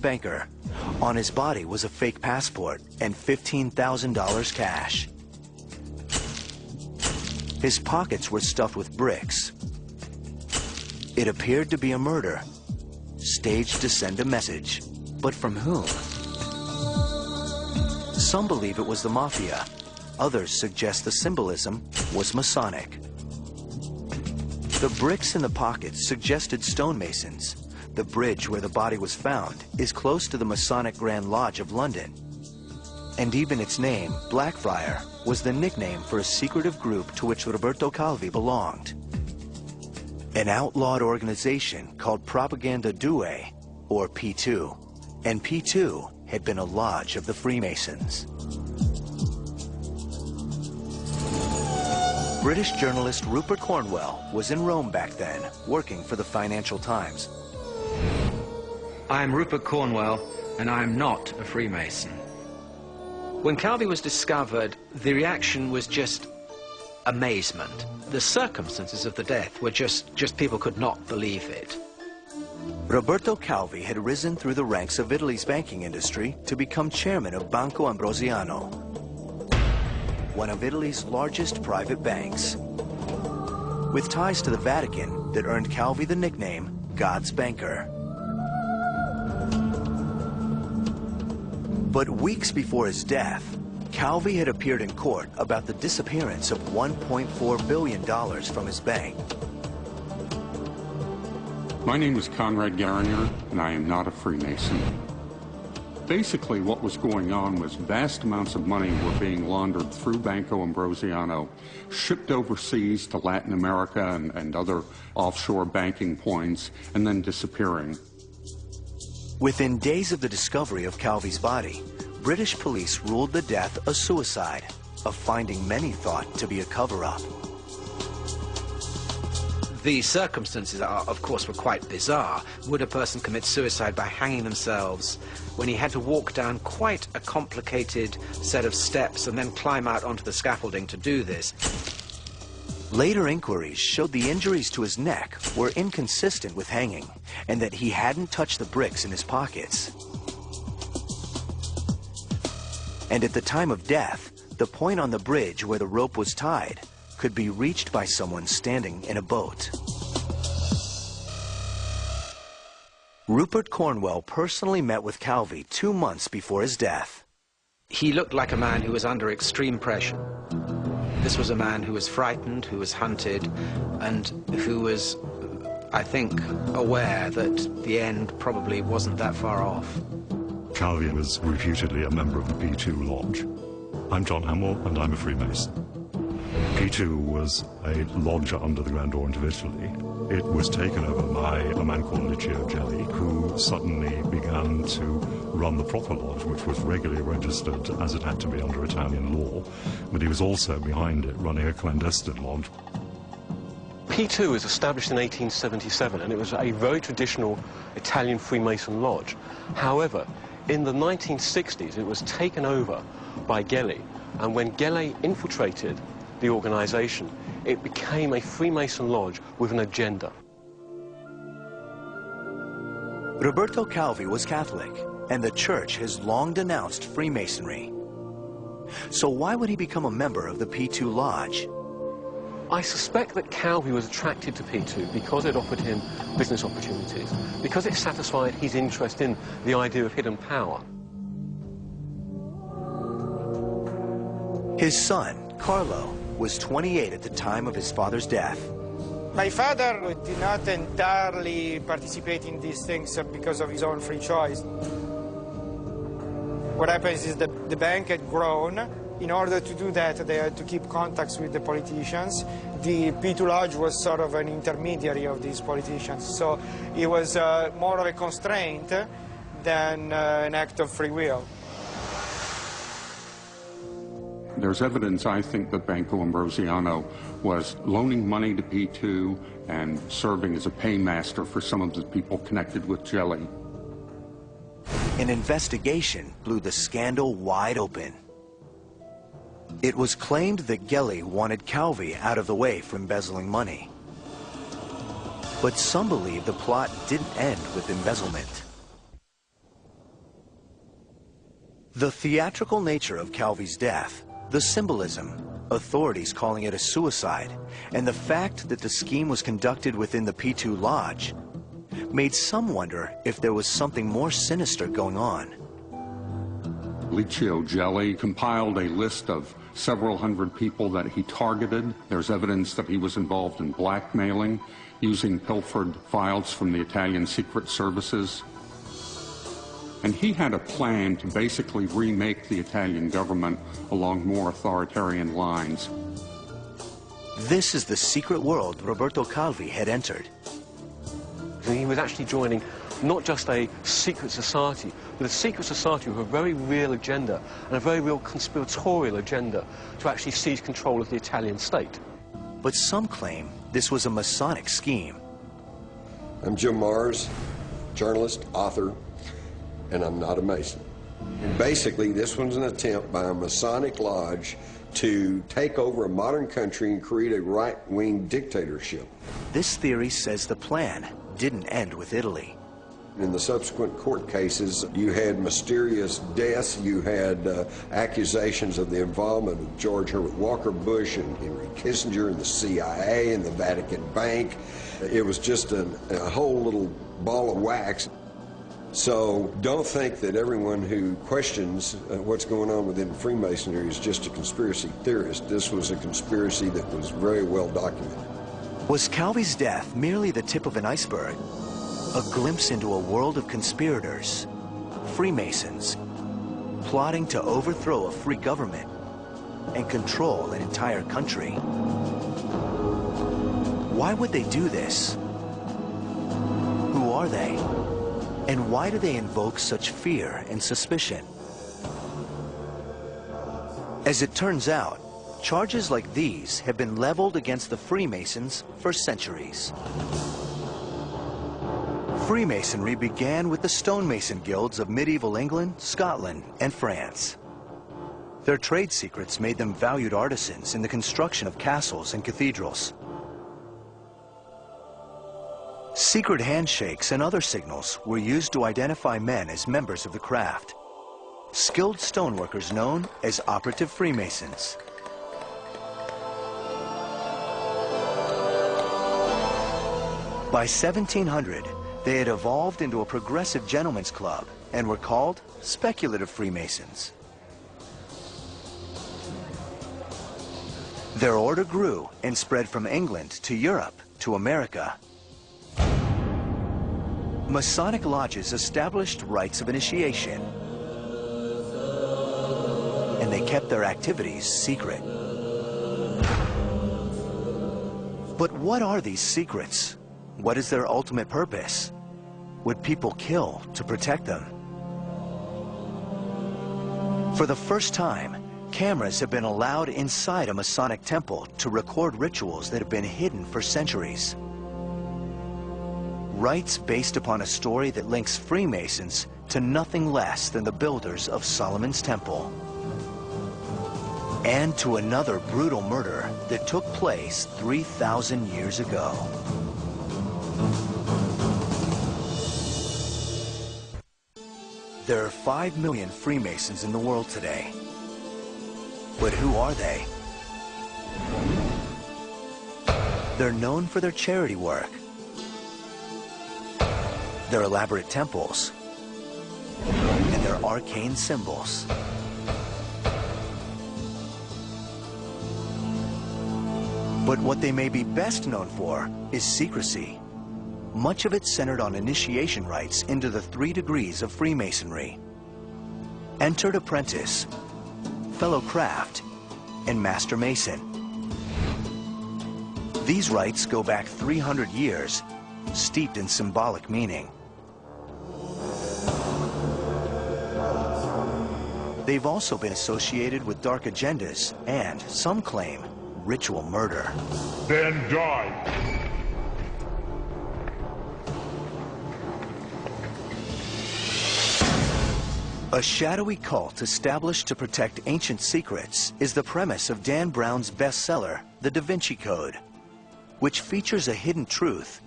banker. On his body was a fake passport and $15,000 cash. His pockets were stuffed with bricks. It appeared to be a murder, staged to send a message. But from whom? Some believe it was the mafia. Others suggest the symbolism was Masonic. The bricks in the pockets suggested stonemasons. The bridge where the body was found is close to the Masonic Grand Lodge of London. And even its name, Blackfriar, was the nickname for a secretive group to which Roberto Calvi belonged. An outlawed organization called Propaganda Due, or P2. And P2 had been a lodge of the Freemasons. British journalist Rupert Cornwell was in Rome back then, working for the Financial Times. I'm Rupert Cornwell, and I'm not a Freemason. When Calvi was discovered, the reaction was just amazement. The circumstances of the death were just people could not believe it. Roberto Calvi had risen through the ranks of Italy's banking industry to become chairman of Banco Ambrosiano, one of Italy's largest private banks, with ties to the Vatican that earned Calvi the nickname God's Banker. But weeks before his death, Calvi had appeared in court about the disappearance of $1.4 billion from his bank. My name is Conrad Garinger, and I am not a Freemason. Basically, what was going on was vast amounts of money were being laundered through Banco Ambrosiano, shipped overseas to Latin America and other offshore banking points, and then disappearing. Within days of the discovery of Calvi's body, British police ruled the death a suicide, a finding many thought to be a cover-up. The circumstances, of course, were quite bizarre. Would a person commit suicide by hanging themselves when he had to walk down quite a complicated set of steps and then climb out onto the scaffolding to do this? Later inquiries showed the injuries to his neck were inconsistent with hanging, and that he hadn't touched the bricks in his pockets. And at the time of death, the point on the bridge where the rope was tied could be reached by someone standing in a boat. Rupert Cornwell personally met with Calvi 2 months before his death. He looked like a man who was under extreme pressure. This was a man who was frightened, who was hunted, and who was, I think, aware that the end probably wasn't that far off. Calvi was reputedly a member of the P2 Lodge. I'm John Hamill, and I'm a Freemason. P2 was a lodge under the Grand Orient of Italy. It was taken over by a man called Licio Gelli, who suddenly began to run the proper lodge, which was regularly registered as it had to be under Italian law. But he was also behind it running a clandestine lodge. P2 was established in 1877, and it was a very traditional Italian Freemason lodge. However, in the 1960s, it was taken over by Gelli, and when Gelli infiltrated the organization, it became a Freemason lodge with an agenda. Roberto Calvi was Catholic, and the church has long denounced Freemasonry. So why would he become a member of the P2 Lodge? I suspect that Calvi was attracted to P2 because it offered him business opportunities, because it satisfied his interest in the idea of hidden power. His son, Carlo, was 28 at the time of his father's death. My father did not entirely participate in these things because of his own free choice. What happens is that the bank had grown. In order to do that, they had to keep contacts with the politicians. The P2 Lodge was sort of an intermediary of these politicians, so it was more of a constraint than an act of free will. There's evidence, I think, that Banco Ambrosiano was loaning money to P2 and serving as a paymaster for some of the people connected with Gelli. An investigation blew the scandal wide open. It was claimed that Gelli wanted Calvi out of the way for embezzling money. But some believe the plot didn't end with embezzlement. The theatrical nature of Calvi's death, the symbolism, authorities calling it a suicide, and the fact that the scheme was conducted within the P2 Lodge made some wonder if there was something more sinister going on. Licio Gelli compiled a list of several hundred people that he targeted. There's evidence that he was involved in blackmailing, using pilfered files from the Italian secret services. And he had a plan to basically remake the Italian government along more authoritarian lines. This is the secret world Roberto Calvi had entered. He was actually joining not just a secret society, but a secret society with a very real agenda and a very real conspiratorial agenda to actually seize control of the Italian state. But some claim this was a Masonic scheme. I'm Jim Mars, journalist, author, and I'm not a Mason. Basically, this was an attempt by a Masonic lodge to take over a modern country and create a right-wing dictatorship. This theory says the plan didn't end with Italy. In the subsequent court cases, you had mysterious deaths, you had accusations of the involvement of George Herbert Walker Bush and Henry Kissinger and the CIA and the Vatican Bank. It was just a whole little ball of wax. So don't think that everyone who questions what's going on within Freemasonry is just a conspiracy theorist. This was a conspiracy that was very well documented. Was Calvi's death merely the tip of an iceberg? A glimpse into a world of conspirators, Freemasons, plotting to overthrow a free government and control an entire country. Why would they do this? Who are they? And why do they invoke such fear and suspicion? As it turns out, charges like these have been leveled against the Freemasons for centuries. Freemasonry began with the stonemason guilds of medieval England, Scotland, and France. Their trade secrets made them valued artisans in the construction of castles and cathedrals. Secret handshakes and other signals were used to identify men as members of the craft. Skilled stoneworkers known as operative Freemasons. By 1700, they had evolved into a progressive gentleman's club and were called speculative Freemasons. Their order grew and spread from England to Europe to America. Masonic lodges established rites of initiation, and they kept their activities secret. But what are these secrets? What is their ultimate purpose? Would people kill to protect them? For the first time, cameras have been allowed inside a Masonic temple to record rituals that have been hidden for centuries. Rites based upon a story that links Freemasons to nothing less than the builders of Solomon's Temple. And to another brutal murder that took place 3,000 years ago. There are 5 million Freemasons in the world today. But who are they? They're known for their charity work, their elaborate temples, and their arcane symbols. But what they may be best known for is secrecy. Much of it centered on initiation rites into the 3 degrees of Freemasonry. Entered apprentice, fellow craft, and master mason. These rites go back 300 years, steeped in symbolic meaning. They've also been associated with dark agendas and, some claim, ritual murder. Then die. A shadowy cult established to protect ancient secrets is the premise of Dan Brown's bestseller, The Da Vinci Code, which features a hidden truth